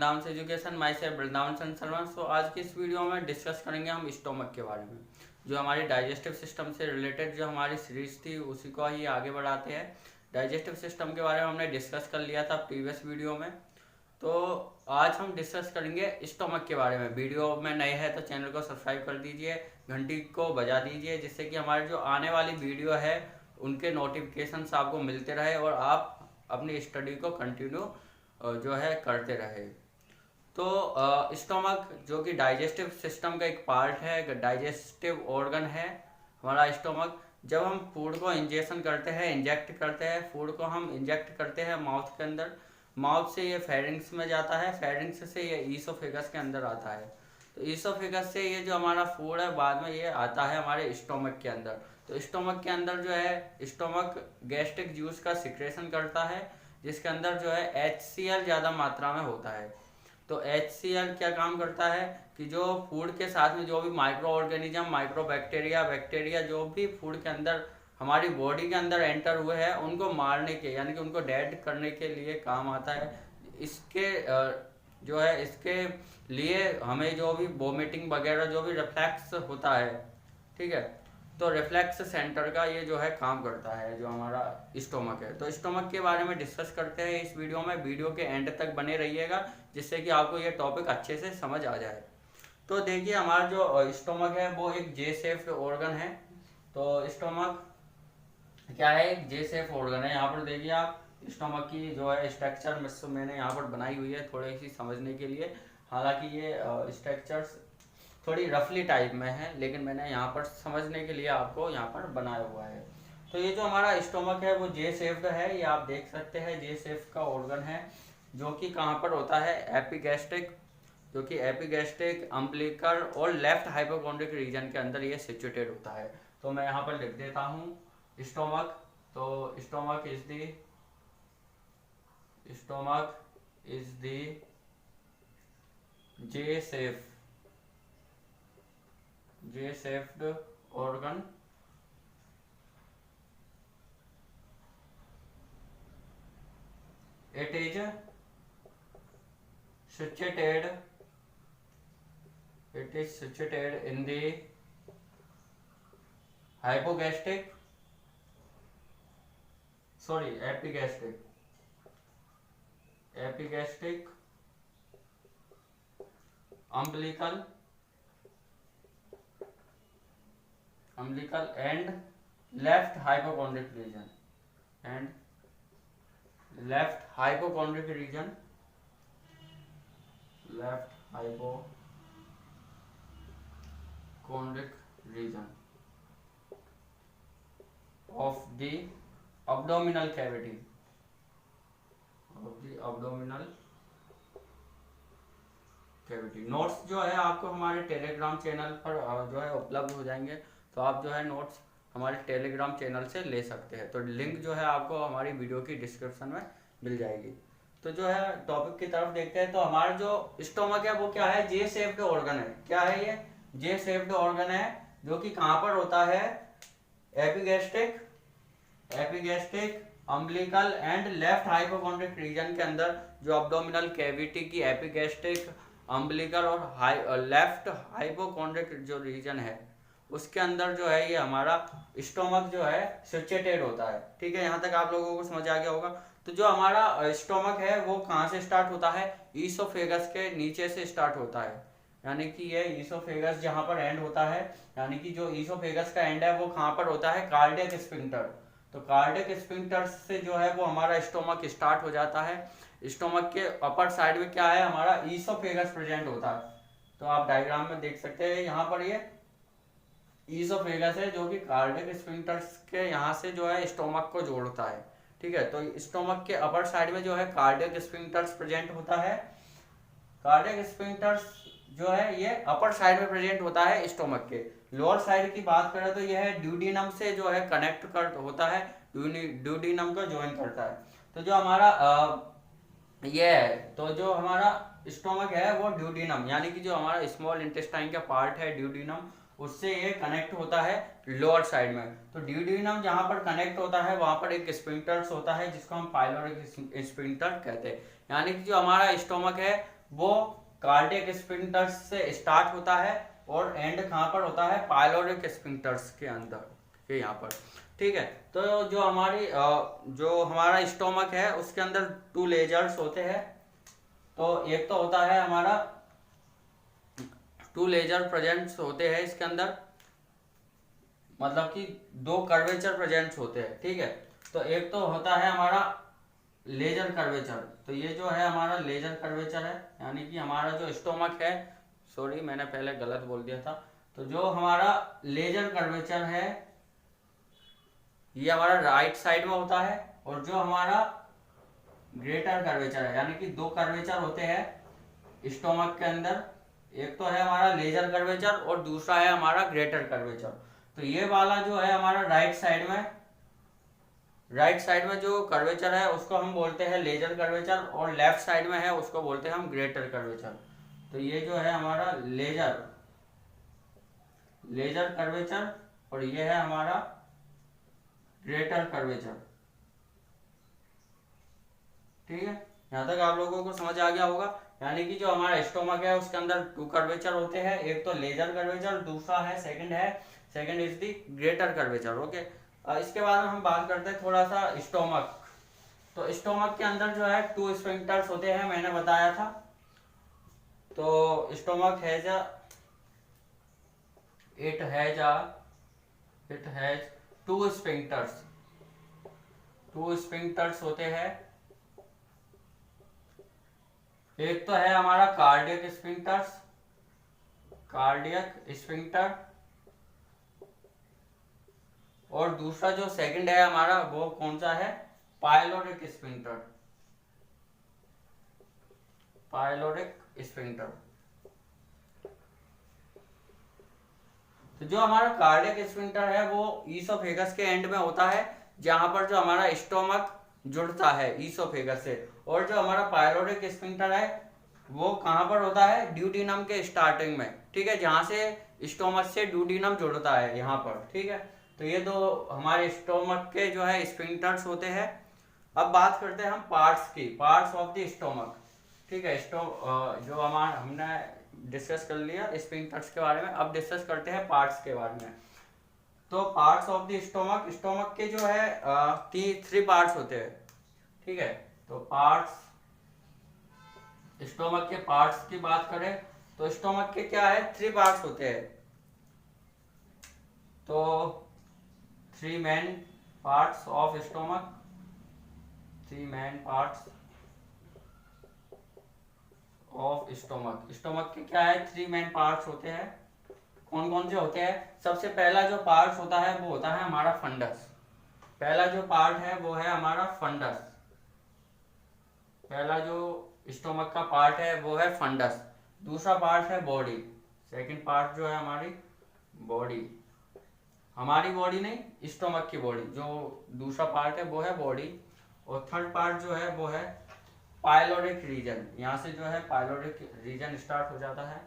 Vrindavan education माई से वृंदावन चंद्र शर्मा। सो आज की इस वीडियो में डिस्कस करेंगे हम स्टोमक के बारे में, जो हमारी डाइजेस्टिव सिस्टम से रिलेटेड जो हमारी सीरीज थी उसी को ही आगे बढ़ाते हैं। डाइजेस्टिव सिस्टम के बारे में हमने डिस्कस कर लिया था प्रीवियस वीडियो में, तो आज हम डिस्कस करेंगे स्टोमक के बारे में। वीडियो में नए हैं तो चैनल को सब्सक्राइब कर दीजिए, घंटी को बजा दीजिए, जिससे कि हमारी जो आने वाली वीडियो है उनके नोटिफिकेशंस आपको मिलते रहे और आप अपनी स्टडी को कंटिन्यू जो है करते रहे। तो स्टोमक जो कि डाइजेस्टिव सिस्टम का एक पार्ट है, डाइजेस्टिव ऑर्गन है हमारा स्टोमक। जब हम फूड को इंजेक्शन करते हैं, इंजेक्ट करते हैं, फूड को हम इंजेक्ट करते हैं माउथ के अंदर, माउथ से ये फेरिंग्स में जाता है, फेरिंग्स से ये ईसोफेगस के अंदर आता है। तो ईसोफेगस से ये जो हमारा फूड है बाद में ये आता है हमारे स्टोमक के अंदर। तो स्टोमक के अंदर जो है स्टोमक गैस्ट्रिक जूस का सिक्रेशन करता है, जिसके अंदर जो है HCl ज़्यादा मात्रा में होता है। तो HCl क्या काम करता है कि जो फूड के साथ में जो भी माइक्रो ऑर्गेनिज्म, माइक्रो बैक्टीरिया जो भी फूड के अंदर हमारी बॉडी के अंदर एंटर हुए हैं उनको मारने के, यानी कि उनको डेड करने के लिए काम आता है। इसके जो है इसके लिए हमें जो भी वोमिटिंग वगैरह जो भी रिफ्लेक्स होता है, ठीक है, तो रिफ्लेक्स सेंटर का ये जो है काम करता है जो हमारा स्टोमक है। तो स्टोमक के बारे में डिस्कस करते हैं इस वीडियो में, वीडियो के एंड तक बने रहिएगा जिससे कि आपको ये टॉपिक अच्छे से समझ आ जाए। तो देखिए हमारा जो स्टोमक है वो एक जे शेप्ड ऑर्गन है। तो स्टोमक क्या है, एक जे शेप ऑर्गन है। यहाँ पर देखिए आप स्टोमक की जो है स्ट्रक्चर मैंने यहाँ पर बनाई हुई है थोड़ी सी समझने के लिए। हालांकि ये स्ट्रक्चर्स थोड़ी रफली टाइप में है, लेकिन मैंने यहाँ पर समझने के लिए आपको यहाँ पर बनाया हुआ है। तो ये जो हमारा स्टोमक है वो जे शेप्ड है, ये आप देख सकते हैं जे शेप का ऑर्गन है, जो कि कहाँ पर होता है, एपिगैस्ट्रिक, जो कि एपिगैस्ट्रिक, अम्बिलिकल और लेफ्ट हाइपोकॉन्ड्रिक रीजन के अंदर ये सिचुएटेड होता है। तो मैं यहाँ पर लिख देता हूँ स्टोमक। तो stomach is the J shaped organ it is situated in the hypogastric epigastric umbilical and left hypochondric region of the abdominal cavity notes जो है आपको हमारे टेलीग्राम चैनल पर जो है उपलब्ध हो जाएंगे, तो आप जो है नोट्स हमारे टेलीग्राम चैनल से ले सकते हैं। तो लिंक जो है आपको हमारी वीडियो की डिस्क्रिप्शन में मिल जाएगी। तो जो है टॉपिक की तरफ देखते हैं। तो हमारा जो स्टोमक है वो क्या है, जे शेप्ड ऑर्गन है। क्या है ये, जे शेप्ड ऑर्गन है, जो कि कहाँ पर होता है, epigastric umbilical and left hypochondriac region के अंदर, जो अब्डोमिनल कैविटी की एपिगैस्ट्रिक, अम्बिलिकल और लेफ्ट हाइपोकॉन्ड्रिक जो रीजन है उसके अंदर जो है ये हमारा स्टोमक जो है सिचुएटेड होता है। ठीक है, यहाँ तक आप लोगों को समझ आ गया होगा। तो जो हमारा स्टोमक है वो कहाँ से स्टार्ट होता है, ईसोफेगस के नीचे से स्टार्ट होता है। यानी कि ये ईसोफेगस जहाँ पर एंड होता है, यानी कि जो ईसोफेगस का एंड है वो कहाँ पर होता है, कार्डियक स्फिंक्टर। तो कार्डियक स्फिंक्टर से जो है वो हमारा स्टोमक स्टार्ट हो जाता है। स्टोमक के अपर साइड में क्या है, हमारा ईसोफेगस प्रेजेंट होता है। तो आप डायग्राम में देख सकते हैं, यहाँ पर ये ईसोफेगस है जो कि कार्डियक स्फिंक्टर्स के यहाँ से जो है स्टोमक को जोड़ता है। ठीक है, तो स्टोमक के अपर साइड में जो है कार्डियक स्फिंक्टर्स प्रेजेंट होता है। कार्डियक स्फिंक्टर्स जो है ये अपर साइड में प्रेजेंट होता है स्टोमक के। लोअर साइड की बात करें तो यह है ड्यूडिनम से जो है कनेक्ट कर होता है, ड्यूडिनम को ज्वाइन करता है। तो जो हमारा ये है, तो जो हमारा स्टोमक है वो ड्यूडिनम, यानी कि जो हमारा स्मॉल इंटेस्टाइन का पार्ट है ड्यूडिनम, उससे ये कनेक्ट होता है लोअर साइड में। तो ड्यूडिनम जहां पर कनेक्ट होता है वहां पर एक स्फिंक्टर्स होता है जिसको हम पाइलोरिक स्फिंक्टर कहते हैं। यानी कि जो हमारा स्टोमक है वो कार्डियक स्फिंक्टर्स से स्टार्ट होता है और एंड कहाँ पर होता है, पाइलोरिक स्फिंक्टर्स के अंदर के यहाँ पर। ठीक है, तो जो हमारी जो हमारा स्टोमक है उसके अंदर 2 लेजर्स होते हैं। तो एक तो होता है हमारा 2 लेजर प्रेजेंट्स होते हैं इसके अंदर, मतलब कि 2 कर्वेचर प्रेजेंट्स होते हैं। ठीक है, तो एक तो होता है हमारा लेजर कर्वेचर, तो ये जो है हमारा लेजर कर्वेचर है, यानी कि हमारा जो स्टोमक है, सॉरी मैंने पहले गलत बोल दिया था, तो जो हमारा लेजर कर्वेचर है ये हमारा राइट साइड में होता है, और जो हमारा ग्रेटर कर्वेचर है, यानी कि 2 कर्वेचर होते हैं स्टोमक के अंदर, एक तो है हमारा लेजर कर्वेचर और दूसरा है हमारा ग्रेटर कर्वेचर। तो ये वाला जो है हमारा राइट साइड में जो कर्वेचर है उसको हम बोलते हैं लेजर कर्वेचर, और लेफ्ट साइड में है उसको बोलते हैं हम ग्रेटर कर्वेचर। तो ये जो है हमारा लेजर कर्वेचर और ये है हमारा ग्रेटर कर्वेचर। ठीक है, यहाँ तक आप लोगों को समझ आ गया होगा। यानी कि जो हमारा स्टोमक है उसके अंदर 2 कर्वेचर होते हैं, एक तो लेजर कर्वेचर, दूसरा है second is the greater curvature. Okay, इसके बाद में हम बात करते हैं थोड़ा सा स्टोमक। तो स्टोमक के अंदर जो है 2 स्फिंक्टर्स होते हैं, मैंने बताया था। तो stomach it has 2 sphincters. 2 sphincters होते हैं, एक तो है हमारा कार्डियक स्फिंक्टर, और दूसरा जो सेकंड है हमारा वो कौन सा है, पाइलोरिक स्फिंक्टर। तो जो हमारा कार्डियक स्फिंक्टर है वो ईसोफेगस के एंड में होता है, जहां पर जो हमारा स्टोमक जुड़ता है ईसोफेगस से, और जो हमारा पाइलोरिक स्फिंक्टर है वो कहां पर होता है, ड्यूटीनम के स्टार्टिंग में। ठीक है, जहां से स्टोमक से ड्यूटीनम जुड़ता है यहाँ पर। ठीक है, तो ये 2 हमारे स्टोमक के जो है स्फिंक्टर्स होते हैं। अब बात करते हैं हम पार्ट्स ऑफ द स्टोमक। ठीक है, जो हमने डिस्कस कर लिया स्फिंक्टर्स के बारे में, अब डिस्कस करते हैं पार्ट्स के बारे में। तो पार्ट्स ऑफ द स्टोमक के जो है 3 पार्ट्स होते हैं। ठीक है, तो स्टोमक के पार्ट्स की बात करें तो स्टोमक के क्या है, 3 पार्ट्स होते हैं। तो 3 main parts of stomach, 3 main parts of stomach के क्या है, 3 मेन पार्ट्स होते हैं। कौन कौन से होते हैं, सबसे पहला जो पार्ट होता है वो होता है हमारा फंडस। पहला जो पार्ट है वो है हमारा फंडस, पहला जो स्टोमक का पार्ट है वो है फंडस। दूसरा पार्ट है बॉडी, सेकंड पार्ट जो है हमारी बॉडी नहीं, स्टोमक की बॉडी, जो दूसरा पार्ट है वो है बॉडी। और थर्ड पार्ट जो है वो है पाइलोरिक रीजन। यहाँ से जो है पाइलोरिक रीजन स्टार्ट हो जाता है,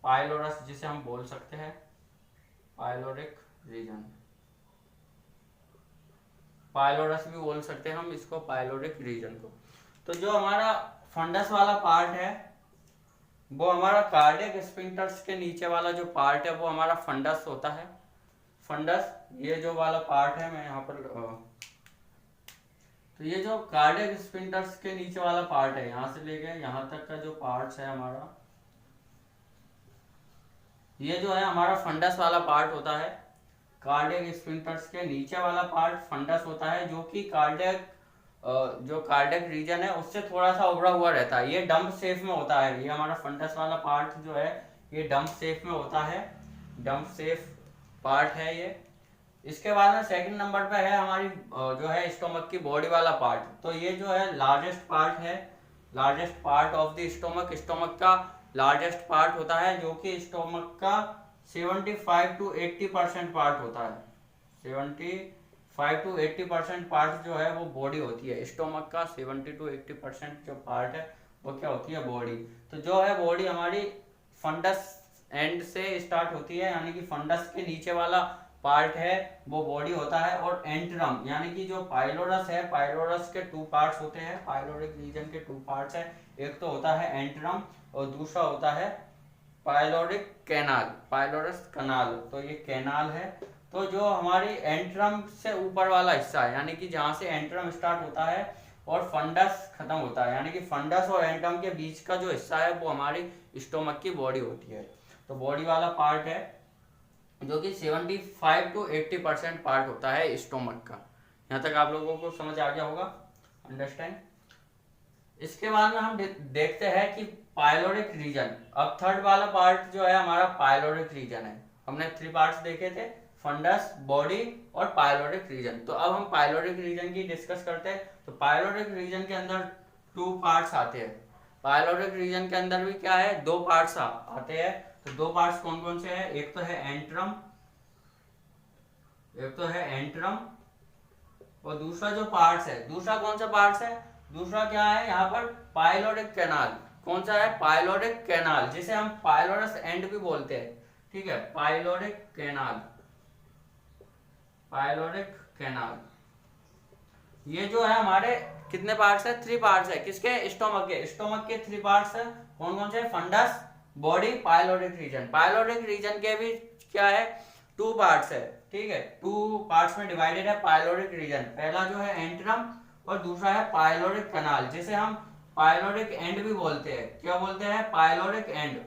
पाइलोरस जिसे हम बोल सकते हैं, पाइलोरिक रीजन, पाइलोरस भी बोल सकते हैं हम इसको, पाइलोरिक रीजन को। तो जो हमारा फंडस वाला पार्ट है वो हमारा कार्डियक स्फिंक्टर्स के नीचे वाला जो पार्ट है वो हमारा फंडस होता है। फंडस ये जो वाला पार्ट है, मैं यहाँ पर तो ये जो कार्डियक स्फिंक्टर्स के नीचे वाला पार्ट है, यहाँ से लेके यहाँ तक का जो पार्ट है हमारा, ये जो है हमारा फंडस वाला पार्ट होता है। कार्डियक स्फिंक्टर्स के नीचे वाला पार्ट फंडस होता है, जो कि जो कार्डियक रीजन है उससे थोड़ा सा उभरा हुआ रहता है। ये डंप शेप में होता है, ये हमारा फंडस वाला पार्ट जो है ये डंप शेप में होता है, डंप शेप पार्ट है ये। इसके बाद में सेकंड नंबर पे है हमारी जो है स्टोमक की बॉडी वाला पार्ट। तो ये जो है लार्जेस्ट पार्ट है, largest part of the stomach का लार्जेस्ट पार्ट होता है, जो कि स्टोमक का 75 to 80% पार्ट होता है। 75 to 80% पार्ट जो है वो बॉडी होती है। स्टोमक का 70 to 80% जो पार्ट है वो क्या होती है, बॉडी। तो जो है बॉडी हमारी फंडस एंड से स्टार्ट होती है, यानी कि फंडस के नीचे वाला पार्ट है वो बॉडी होता है। और एंट्रम यानी कि जो पाइलोरस है, पाइलोरस के 2 पार्ट्स होते हैं, पाइलोरिक रीजन के 2 पार्ट्स है। एक तो होता है एंट्रम और दूसरा होता है पाइलोरिक कैनाल, पाइलोरस कनाल। तो ये कैनाल है। तो जो हमारी एंट्रम से ऊपर वाला हिस्सा है, यानी कि जहाँ से एंट्रम स्टार्ट होता है और फंडस खत्म होता है, यानी कि फंडस और एंट्रम के बीच का जो हिस्सा है वो हमारी स्टोमक की बॉडी होती है। तो बॉडी वाला पार्ट है जो कि 75 to 80% पार्ट होता है स्टोमक का। यहाँ तक आप लोगों को समझ आ गया होगा, अंडरस्टैंड। इसके बाद में हम देखते हैं कि पाइलोरिक रीजन। अब थर्ड वाला पार्ट जो है हमारा पाइलोरिक रीजन है। हमने 3 पार्ट्स देखे थे, फंडस, बॉडी और पाइलोरिक रीजन। तो अब हम पाइलोरिक रीजन की डिस्कस करते हैं। तो पाइलोरिक रीजन के अंदर 2 पार्ट्स आते हैं। पाइलोरिक रीजन के अंदर भी क्या है, 2 पार्ट्स आते हैं। तो 2 पार्ट्स कौन कौन से हैं, एक तो है एंट्रम, एक तो है एंट्रम, और दूसरा जो पार्ट्स है, दूसरा कौन सा पार्ट्स है, दूसरा क्या है यहाँ पर पाइलोरिक कैनाल। कौन सा है, पाइलोरिक कैनाल, जिसे हम पाइलोरस एंड भी बोलते हैं। ठीक है, पाइलोरिक कैनाल, पाइलोरिक कैनाल। ये जो है हमारे कितने पार्ट्स है, 3 पार्ट्स है। किसके, स्टोमक के। स्टोमक के 3 पार्ट्स है, कौन कौन से, fundus, body, pyloric region. Pyloric region के भी क्या है, 2 पार्ट्स है। ठीक है, 2 पार्ट्स में डिवाइडेड है पाइलोरिक रीजन। पहला जो है एंट्रम और दूसरा है पाइलोरिक कैनाल, जिसे हम पाइलोरिक एंड भी बोलते हैं। क्या बोलते हैं, पाइलोरिक एंड,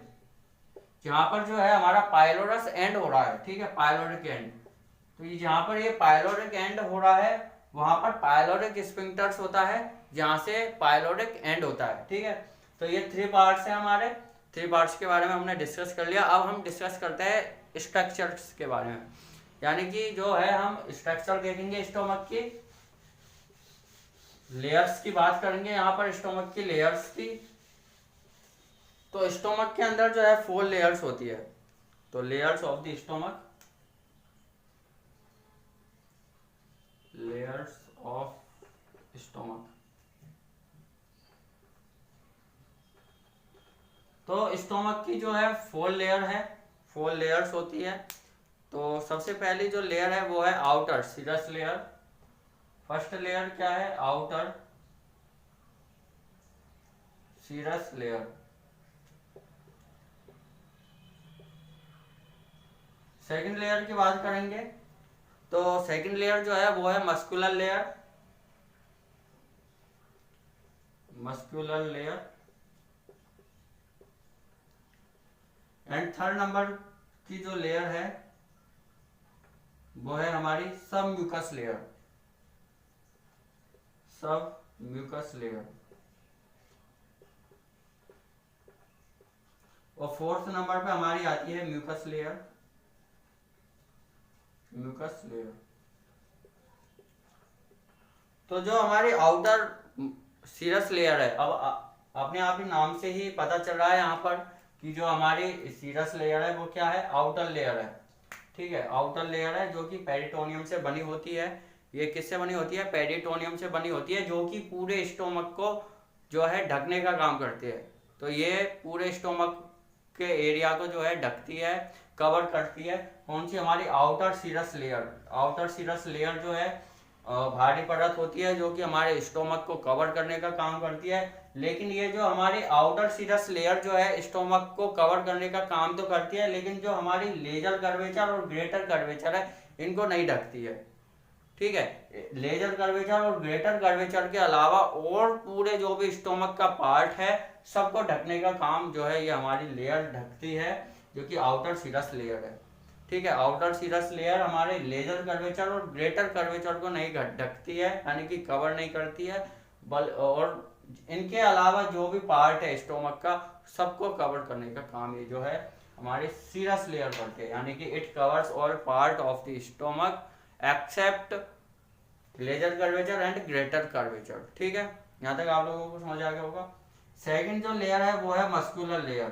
जहां पर जो है हमारा पाइलोरस एंड हो रहा है। ठीक है, पाइलोरिक एंड। तो ये जहां पर ये पाइलोरिक एंड हो रहा है वहां पर पाइलोरिक स्फिंक्टर्स होता है, जहां से पाइलोरिक एंड होता है। ठीक है, तो ये 3 पार्ट्स है हमारे। 3 पार्ट्स के बारे में हमने डिस्कस कर लिया। अब हम डिस्कस करते हैं स्ट्रक्चर्स के बारे में, यानी कि जो है हम स्ट्रक्चर देखेंगे स्टोमक की, लेयर्स की बात करेंगे यहाँ पर, स्टोमक की लेयर्स की। तो स्टोमक के अंदर जो है 4 लेयर्स होती है। तो layers of the stomach, layers of stomach. तो स्टोमक की जो है 4 लेयर है, 4 लेयर्स होती है। तो सबसे पहली जो लेयर है वो है outer serous layer. First layer क्या है, outer serous layer. Second layer की बात करेंगे तो सेकंड लेयर जो है वो है muscular layer, muscular layer. And third number की जो लेयर है वो है हमारी सब म्यूकस लेयर, सब म्यूकस लेयर। और फोर्थ नंबर पे हमारी आती है म्यूकस लेयर, म्यूकस लेयर। तो जो हमारी आउटर सीरस लेयर है, अब अपने आप ही नाम से ही पता चल रहा है यहाँ पर कि जो हमारी सीरस लेयर है वो क्या है, आउटर लेयर है। ठीक है, आउटर लेयर है जो कि पेरिटोनियम से बनी होती है। ये किससे बनी होती है, पेरिटोनियम से बनी होती है, जो कि पूरे स्टोमक को जो है ढकने का काम करती है। तो ये पूरे स्टोमक के एरिया को जो है ढकती है, कवर करती है। कौन सी, हमारी outer serous layer. Outer serous layer जो है भारी परत होती है जो कि हमारे स्टोमक को कवर करने का काम करती है। लेकिन ये जो हमारी आउटर सीरस लेयर जो है स्टोमक को कवर करने का काम तो करती है, लेकिन जो हमारी लेजर कर्वेचर और ग्रेटर कर्वेचर है इनको नहीं ढकती है। ठीक है, लेजर कर्वेचर और ग्रेटर कर्वेचर के अलावा और पूरे जो भी स्टोमक का पार्ट है सबको ढकने का काम जो है ये हमारी लेयर ढकती है, जो कि आउटर सीरस लेयर है। ठीक है, आउटर सीरस लेयर हमारे लेजर कर्वेचर और ग्रेटर कर्वेचर को नहीं ढकती है, यानी कि कवर नहीं करती है, और इनके अलावा जो भी पार्ट है स्टोमक का सबको कवर करने का काम ये जो है हमारे सीरस लेयर करते हैं, यानी कि it covers all part of the stomach except lesser curvature and greater curvature. ठीक है, यहाँ तक आप लोगों को समझ आ गया होगा। सेकंड जो लेयर है वो है मस्कुलर लेयर।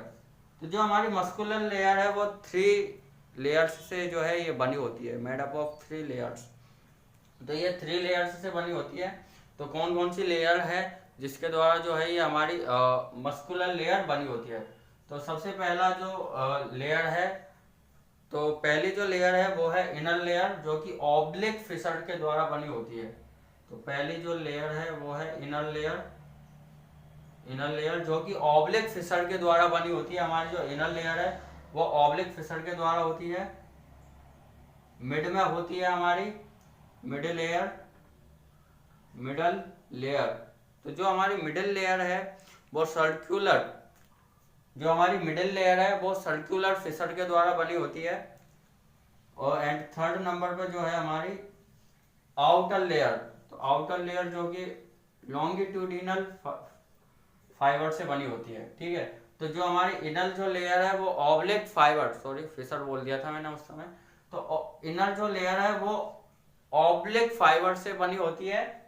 तो जो हमारी मस्कुलर लेयर है वो 3 लेयर्स से जो है ये बनी होती है, मेड अप ऑफ 3 लेयर्स। तो ये 3 लेयर्स से बनी होती है। तो कौन कौन सी लेयर है जिसके द्वारा जो है ये हमारी मस्कुलर लेयर बनी होती है। तो सबसे पहला जो लेयर है, तो पहली जो लेयर है वो है इनर लेयर, जो कि ऑब्लिक फिशर के द्वारा बनी होती है। तो पहली जो लेयर है वो है इनर लेयर। इनर लेयर जो कि ऑब्लिक फिशर के द्वारा बनी होती है। हमारी जो इनर लेयर है वो ऑब्लिक फिशर के द्वारा होती है। मिड में होती है हमारी मिडिल लेयर, मिडल लेयर। तो जो हमारी मिडिल लेयर है वो सर्कुलर, जो हमारी मिडिल लेयर है वो सर्कुलर फिशर के द्वारा बनी होती है। और एंड थर्ड नंबर पे जो है हमारी आउटर लेयर, तो आउटर लेयर जो कि लॉन्गिट्यूडिनल फाइबर से बनी होती है। ठीक है, तो जो हमारी इनर जो लेयर है वो ऑब्लिक फाइबर, सॉरी फिशर बोल दिया था मैंने उस समय, तो इनर जो लेयर है वो ऑब्लिक फाइबर से बनी होती है।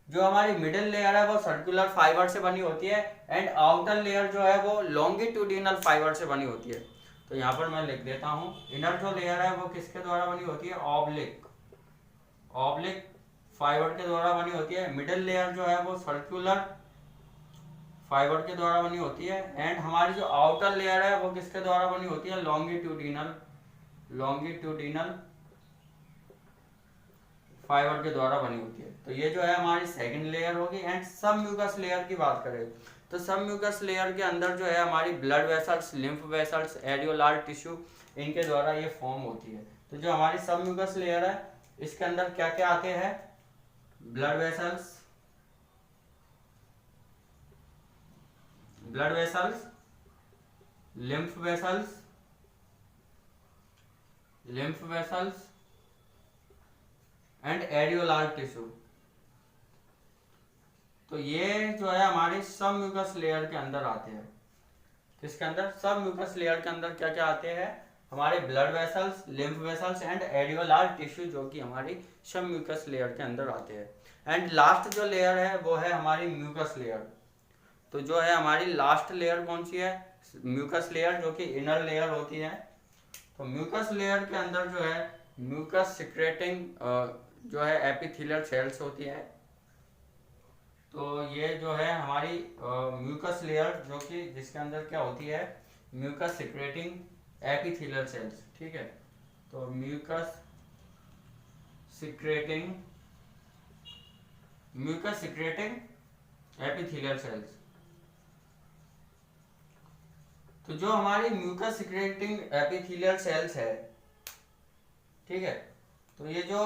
जो हमारी मिडिल लेयर है वो सर्कुलर फाइबर से बनी होती है एंड आउटर लेयर जो है वो लॉन्गिट्यूडिनल फाइबर से बनी होती है। तो यहाँ पर मैं लिख देता हूँ, इनर जो लेयर है वो किसके द्वारा बनी होती है, ऑब्लिक, ऑब्लिक फाइबर के द्वारा बनी होती है। मिडिल लेयर जो है वो सर्कुलर फाइबर के द्वारा बनी होती है एंड हमारी जो आउटर लेयर है वो किसके द्वारा बनी होती है, लॉन्गिट्यूडिनल, लॉन्गिट्यूडिनल फाइबर के द्वारा बनी होती है। तो ये जो है हमारी सेकंड लेयर होगी। एंड सब म्यूकस लेयर की बात करें तो सब म्यूकस लेयर के अंदर जो है हमारी blood vessels, lymph vessels, areolar tissue, इनके द्वारा ये फॉर्म होती है। तो जो हमारी सब म्यूकस लेयर है इसके अंदर क्या क्या आते हैं, blood vessels, blood vessels, lymph vessels, lymph vessels and areolar tissue. तो ये जो है हमारे सब म्यूकस लेयर के अंदर आते हैं। किसके अंदर, सब म्यूकस लेयर के अंदर क्या क्या आते हैं, हमारे blood vessels, lymph vessels and areolar tissue, जो कि हमारी सब म्यूकस लेयर के अंदर आते हैं। एंड लास्ट जो लेयर है वो है हमारी म्यूकस लेयर। तो जो है हमारी लास्ट लेयर कौन सी है, म्यूकस लेयर, जो कि इनर लेयर होती है। तो म्यूकस लेयर के अंदर जो है म्यूकस सिक्रेटिंग जो है एपिथेलियल सेल्स होती है। तो ये जो है हमारी म्यूकस लेयर, जो कि जिसके अंदर क्या होती है, म्यूकस सिक्रेटिंग एपिथेलियल सेल्स। ठीक है, तो mucus secreting, mucus secreting epithelial cells. तो जो हमारी म्यूकस सिक्रेटिंग एपिथेलियल सेल्स है, ठीक है, तो ये जो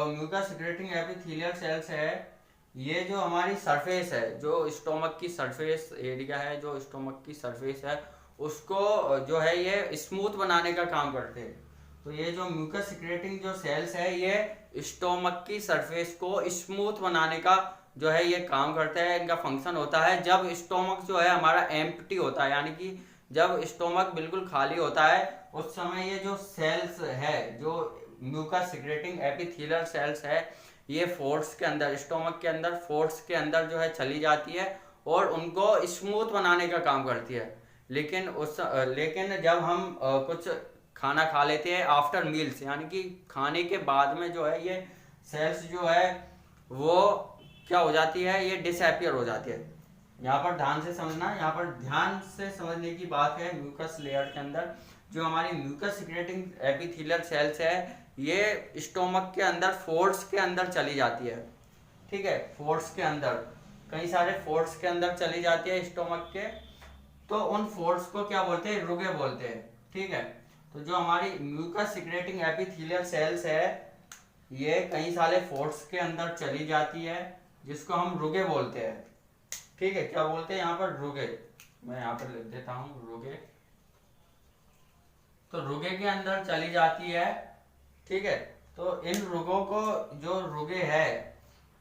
म्यूकस सिक्रेटिंग एपिथेलियल सेल्स है, ये जो हमारी सरफेस है, जो स्टोमक की सरफेस एरिया है, जो स्टोमक की सरफेस है, उसको जो है ये स्मूथ बनाने का काम करते हैं। तो ये जो म्यूकस सिक्रेटिंग जो सेल्स है ये स्टोमक की सरफेस को स्मूथ बनाने का जो है ये काम करते हैं। इनका फंक्शन होता है जब स्टोमक जो है हमारा एम्प्टी होता है, यानी कि जब स्टोमक बिल्कुल खाली होता है उस समय ये जो सेल्स है, जो म्यूकस सिक्रेटिंग एपिथेलियल सेल्स है, ये फोर्स के अंदर, स्टोमक के अंदर फोर्स के अंदर जो है चली जाती है और उनको स्मूथ बनाने का काम करती है। लेकिन जब हम कुछ खाना खा लेते हैं आफ्टर मील्स, यानी कि खाने के बाद में जो है ये सेल्स जो है वो क्या हो जाती है, ये डिसअपियर हो जाती है। यहाँ पर ध्यान से समझना, यहाँ पर ध्यान से समझने की बात है। म्यूकस लेयर के अंदर जो हमारी म्यूकस सिक्रेटिंग एपिथेलियल सेल्स है ये स्टोमक के अंदर फोर्स के अंदर चली जाती है। ठीक है, फोर्स के अंदर, कई सारे फोर्स के अंदर चली जाती है स्टोमक के। तो उन फोर्स को क्या बोलते हैं, रुगे बोलते हैं। ठीक है, तो जो हमारी म्यूकस सिक्रेटिंग एपिथेलियल सेल्स है ये कई सारे फोर्स के अंदर चली जाती है, जिसको हम रुगे बोलते हैं। ठीक है, क्या बोलते हैं यहाँ पर, रुगे। मैं यहाँ पर लिख देता हूँ रुगे। तो रुगे के अंदर चली जाती है। ठीक है, तो इन रुगों को, जो रुगे है,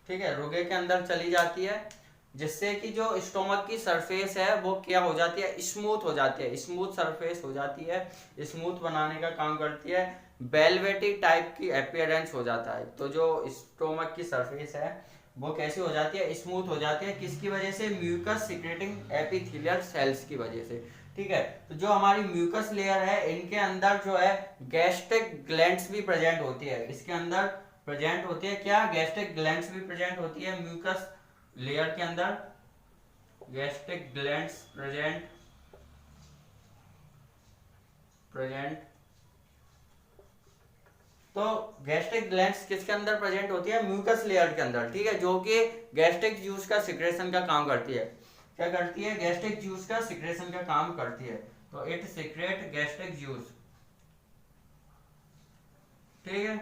ठीक है, रुगे के अंदर चली जाती है, जिससे कि जो स्टोमक की सरफेस है वो क्या हो जाती है, स्मूथ हो जाती है, स्मूथ सरफेस हो जाती है, स्मूथ बनाने का काम करती है, वेलवेटी टाइप की अपीयरेंस हो जाता है। तो जो स्टोमक की सरफेस है वो कैसी हो जाती है, स्मूथ हो जाती है, किसकी वजह से, म्यूकस सिक्रेटिंग एपिथेलियल सेल्स की वजह से। ठीक है, तो जो हमारी म्यूकस लेयर है इनके अंदर जो है गैस्ट्रिक ग्लैंड्स भी प्रेजेंट होती है। इसके अंदर प्रेजेंट होती है क्या, गैस्ट्रिक ग्लैंड्स भी प्रेजेंट होती है म्यूकस लेयर के अंदर, गैस्ट्रिक ग्लैंड्स प्रेजेंट तो गैस्ट्रिक ग्लैंड्स किसके अंदर प्रेजेंट होती है, म्यूकस लेयर के अंदर। ठीक है, जो कि गैस्ट्रिक जूस का सिक्रेशन का काम करती है। क्या करती है, गैस्ट्रिक जूस का सिक्रेशन का काम करती है। तो इट सीक्रेट गैस्ट्रिक जूस। ठीक है,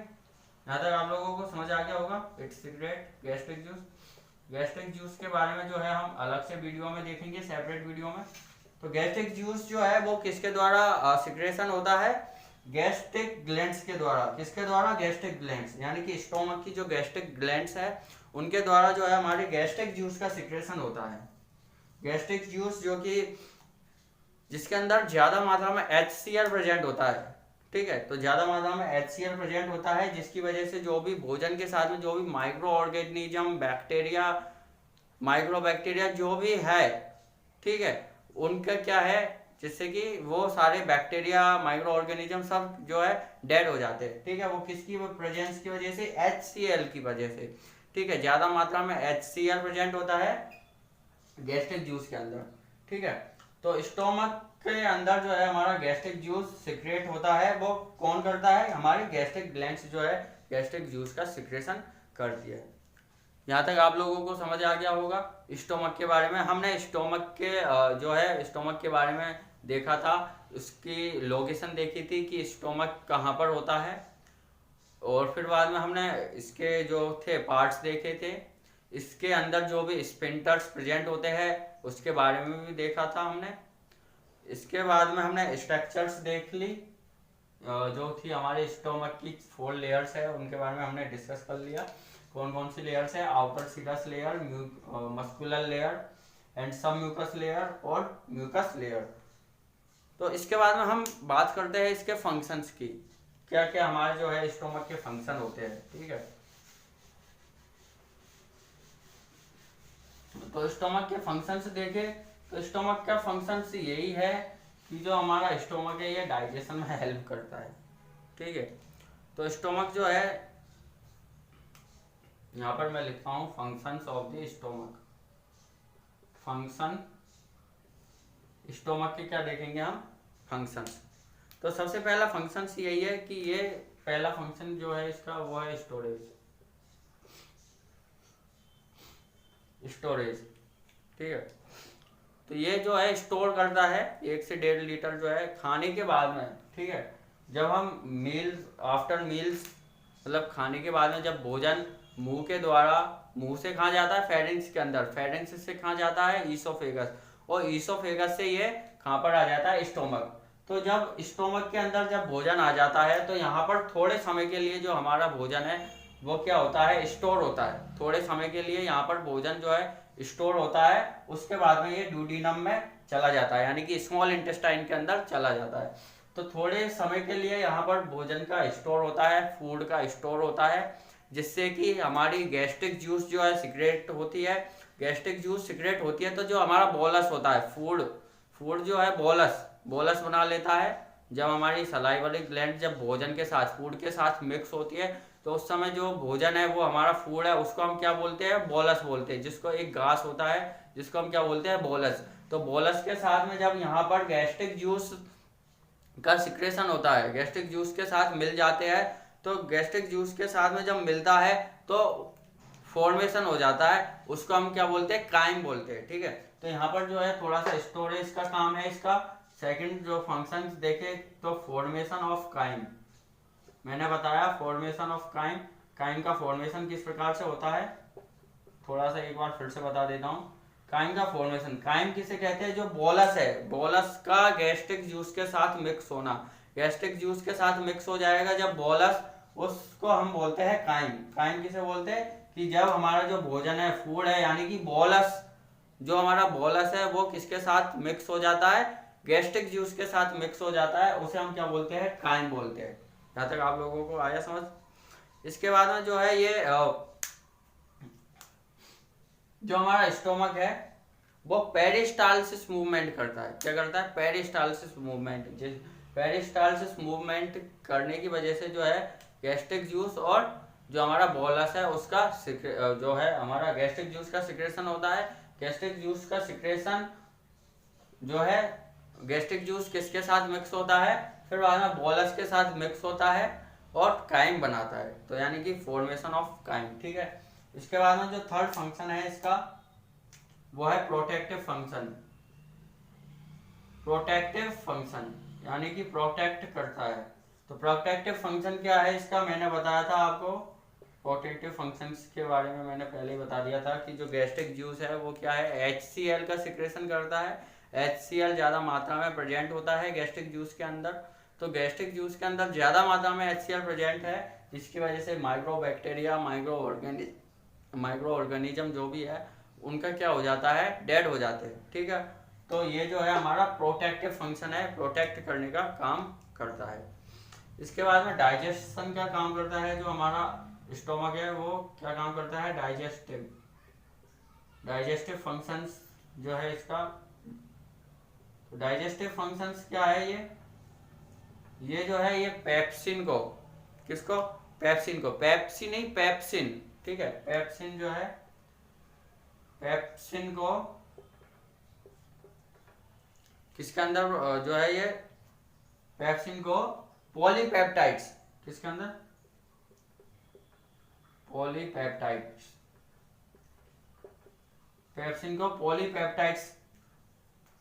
यहाँ तक आप लोगों को समझ आ गया होगा। It secret gastric juice. Gastric juice के बारे में जो है हम अलग से वीडियो में देखेंगे, सेपरेट वीडियो में। तो गैस्ट्रिक जूस जो है वो किसके द्वारा सिक्रेशन होता है, गैस्ट्रिक ग्लैंड्स के द्वारा। किसके द्वारा, गैस्ट्रिक ग्लैंड्स, यानी कि स्टोमक की जो गैस्ट्रिक ग्लैंड्स है उनके द्वारा जो है हमारे गैस्ट्रिक जूस का सिक्रेशन होता है। गैस्ट्रिक जूस जो कि जिसके अंदर ज्यादा मात्रा में HCl प्रेजेंट होता है। ठीक है, तो ज्यादा मात्रा में HCl प्रेजेंट होता है, जिसकी वजह से जो भी भोजन के साथ में जो भी माइक्रो ऑर्गेनिज्म, बैक्टीरिया, माइक्रोबैक्टीरिया जो भी है, ठीक है, उनका क्या है, जिससे कि वो सारे बैक्टीरिया, माइक्रो ऑर्गेनिज्म सब जो है डेड हो जाते हैं। ठीक है, वो किसकी प्रेजेंस की वजह से, HCl की वजह से। ठीक है, ज्यादा मात्रा में HCl प्रेजेंट होता है गैस्ट्रिक जूस के अंदर। ठीक है, तो स्टोमक के अंदर जो है हमारा गैस्ट्रिक जूस सिक्रेट होता है, वो कौन करता है, हमारी गैस्ट्रिक ग्लैंड्स जो है गैस्ट्रिक जूस का सिक्रेशन करती है। यहाँ तक आप लोगों को समझ आ गया होगा स्टोमक के बारे में। हमने स्टोमक के जो है स्टोमक के बारे में देखा था, उसकी लोकेशन देखी थी कि स्टोमक कहाँ पर होता है, और फिर बाद में हमने इसके जो थे पार्ट्स देखे थे, इसके अंदर जो भी स्पिंटर्स प्रेजेंट होते हैं उसके बारे में भी देखा था हमने। इसके बाद में हमने स्ट्रक्चर्स देख ली, जो थी हमारे स्टोमक की 4 लेयर्स है उनके बारे में हमने डिस्कस कर लिया। कौन कौन सी लेयर्स है, outer serous layer, muscular layer and submucous layer और म्यूकस लेयर। तो इसके बाद में हम बात करते हैं इसके फंक्शंस की, क्या क्या हमारे जो है स्टोमक के फंक्शन होते हैं। ठीक है, तो स्टोमक के फंक्शंस देखें तो स्टोमक का फंक्शंस यही है कि जो हमारा स्टोमक है ये डाइजेशन में हेल्प करता है। ठीक है, तो स्टोमक जो है, यहाँ पर मैं लिखता हूँ functions of the stomach. Function stomach के क्या देखेंगे हम, फंक्शंस। तो सबसे पहला फंक्शंस यही है कि ये पहला फंक्शन जो है इसका वो है स्टोरेज। स्टोरेज, ठीक है, तो ये जो है स्टोर करता है 1 से 1.5 लीटर जो है खाने के बाद में। ठीक है, जब हम मील्स, आफ्टर मील्स, मतलब खाने के बाद में जब भोजन मुंह के द्वारा, मुंह से कहाँ जाता है, फेरिंक्स के अंदर, फेरिंक्स से कहाँ जाता है, ईसोफेगस, और ईसोफेगस से ये कहाँ पर आ जाता है, स्टोमक। तो जब स्टोमक के अंदर जब भोजन आ जाता है तो यहाँ पर थोड़े समय के लिए जो हमारा भोजन है वो क्या होता है, स्टोर होता है। थोड़े समय के लिए यहाँ पर भोजन जो है स्टोर होता है, उसके बाद में ये ड्यूडेनम में चला जाता है, यानी कि स्मॉल इंटेस्टाइन के अंदर चला जाता है। तो थोड़े समय के लिए यहाँ पर भोजन का स्टोर होता है, फूड का स्टोर होता है, जिससे कि हमारी गैस्ट्रिक जूस जो है सिक्रेट होती है। गैस्ट्रिक जूस सिक्रेट होती है तो जो हमारा बोलस होता है, फूड जो है बोलस बना लेता है। जब हमारी सलाइवरी ग्लैंड जब भोजन के साथ, फूड के साथ मिक्स होती है तो उस समय जो भोजन है वो हमारा फूड है, उसको हम क्या बोलते हैं, बोलस बोलते हैं, जिसको एक घास होता है जिसको हम क्या बोलते हैं, बोलस। तो बोलस के साथ में जब यहाँ पर गैस्ट्रिक जूस का सिक्रेशन होता है, गैस्ट्रिक जूस के साथ मिल जाते हैं, तो गैस्ट्रिक जूस के साथ में जब मिलता है तो फॉर्मेशन हो जाता है, उसको हम क्या बोलते हैं, काइम बोलते हैं। ठीक है, तो यहाँ पर जो है थोड़ा सा स्टोरेज का काम है इसका। सेकंड जो फंक्शंस देखे तो फॉर्मेशन ऑफ काइम, मैंने बताया फॉर्मेशन ऑफ काइम। काइम का फॉर्मेशन किस प्रकार से होता है, थोड़ा सा एक बार फिर से बता देता हूँ। काइम का फॉर्मेशन, काइम किसे कहते हैं, जो बोलस है, बोलस का गैस्ट्रिक जूस के साथ मिक्स होना। गैस्ट्रिक जूस के साथ मिक्स हो जाएगा जब बोलस, उसको हम बोलते हैं काइम। काइम किसे बोलते हैं, कि जब हमारा जो भोजन है, फूड है, यानी कि बोलस, जो हमारा बोलस है वो किसके साथ मिक्स हो जाता है, गैस्ट्रिक जूस के साथ मिक्स हो जाता है, उसे हम क्या बोलते हैं, काइम बोलते हैं। यहाँ तक आप लोगों को आया समझ। इसके बाद में जो है ये जो हमारा स्टोमक है वो पेरिस्टालसिस मूवमेंट करता है। क्या करता है, पेरिस्टालसिस मूवमेंट। पेरिस्टालसिस मूवमेंट करने की वजह से जो है गैस्ट्रिक जूस और जो हमारा बोलस है उसका जो है हमारा गैस्ट्रिक जूस का सिक्रेशन होता है। गैस्ट्रिक जूस का सिक्रेशन जो है, गैस्ट्रिक जूस किसके साथ मिक्स होता है, फिर बाद में बोलस के साथ मिक्स होता है और काइम बनाता है, तो यानी कि फॉर्मेशन ऑफ काइम। ठीक है, इसके बाद में जो थर्ड फंक्शन है इसका, वो है प्रोटेक्टिव फंक्शन। प्रोटेक्टिव फंक्शन यानी कि प्रोटेक्ट करता है। तो प्रोटेक्टिव फंक्शन क्या है इसका, मैंने बताया था आपको। प्रोटेक्टिव फंक्शंस के बारे में मैंने पहले ही बता दिया था कि जो गैस्ट्रिक जूस है वो क्या है, HCl का सिक्रेशन करता है। HCl ज़्यादा मात्रा में प्रेजेंट होता है गैस्ट्रिक जूस के अंदर। तो गैस्ट्रिक जूस के अंदर ज़्यादा मात्रा में HCl प्रेजेंट है, जिसकी वजह से माइक्रो ऑर्गेनिज्म जो भी है उनका क्या हो जाता है, डेड हो जाते हैं। ठीक है, तो ये जो है हमारा प्रोटेक्टिव फंक्शन है, प्रोटेक्ट करने का काम करता है। इसके बाद में डाइजेशन का काम करता है। जो हमारा स्टोमक है वो क्या काम करता है, डाइजेस्टिव फंक्शंस जो है इसका। डाइजेस्टिव फंक्शंस क्या है, ये जो है ये पेप्सिन को, किसको, पेप्सिन को, पेप्सिन नहीं पेप्सिन, ठीक है, पेप्सिन जो है, पेप्सिन को किसके अंदर जो है ये पेप्सिन को पॉलीपेप्टाइड्स, किसके अंदर, पॉलीपेप्टाइड्स, पेप्सिन को पॉलीपेप्टाइड्स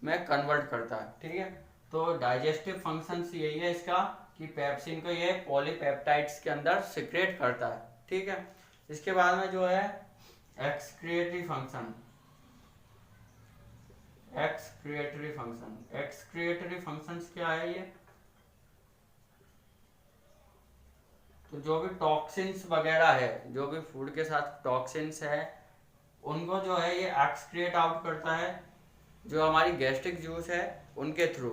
में कन्वर्ट करता है। ठीक है, तो डाइजेस्टिव फंक्शंस यही है इसका कि पेप्सिन को ये पॉलीपेप्टाइड्स के अंदर सिक्रेट करता है। ठीक है, इसके बाद में जो है एक्सक्रिएटरी फंक्शन, एक्सक्रिएटरी फंक्शंस क्या है ये, तो जो भी टॉक्सिन्स वगैरह है, जो भी फूड के साथ टॉक्सिन्स है उनको जो है ये एक्सक्रिएट आउट करता है, जो हमारी गैस्ट्रिक जूस है उनके थ्रू।